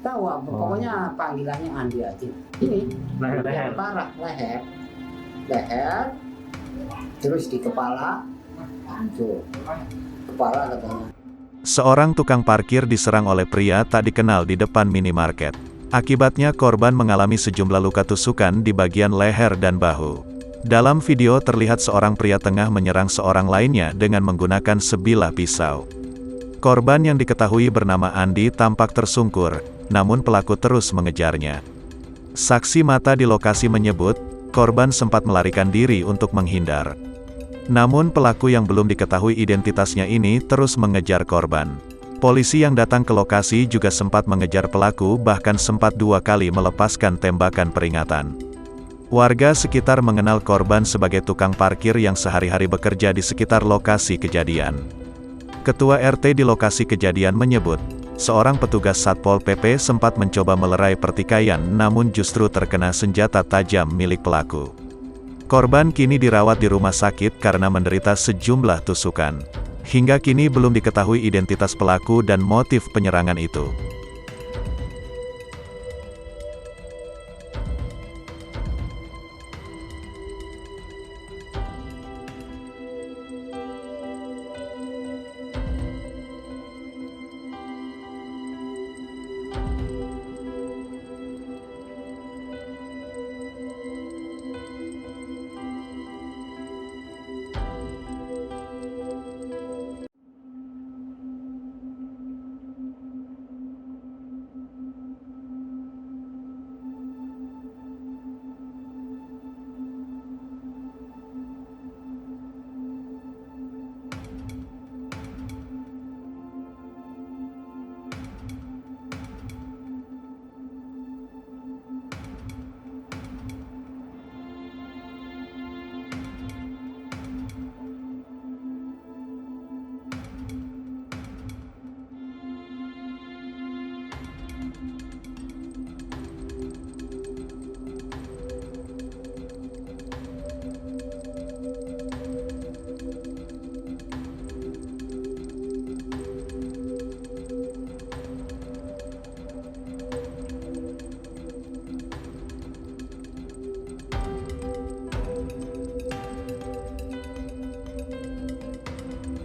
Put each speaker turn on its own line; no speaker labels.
tahu, pokoknya panggilannya Andi aja. Ini
Leher.
parah, leher, terus di kepala, tuh, kepala katanya.
Seorang tukang parkir diserang oleh pria tak dikenal di depan minimarket. Akibatnya korban mengalami sejumlah luka tusukan di bagian leher dan bahu. Dalam video terlihat seorang pria tengah menyerang seorang lainnya dengan menggunakan sebilah pisau. Korban yang diketahui bernama Andi tampak tersungkur, namun pelaku terus mengejarnya. Saksi mata di lokasi menyebut, korban sempat melarikan diri untuk menghindar. Namun pelaku yang belum diketahui identitasnya ini terus mengejar korban. Polisi yang datang ke lokasi juga sempat mengejar pelaku, bahkan sempat 2 kali melepaskan tembakan peringatan. Warga sekitar mengenal korban sebagai tukang parkir yang sehari-hari bekerja di sekitar lokasi kejadian. Ketua RT di lokasi kejadian menyebut, seorang petugas Satpol PP sempat mencoba melerai pertikaian namun justru terkena senjata tajam milik pelaku. Korban kini dirawat di rumah sakit karena menderita sejumlah tusukan. Hingga kini belum diketahui identitas pelaku dan motif penyerangan itu.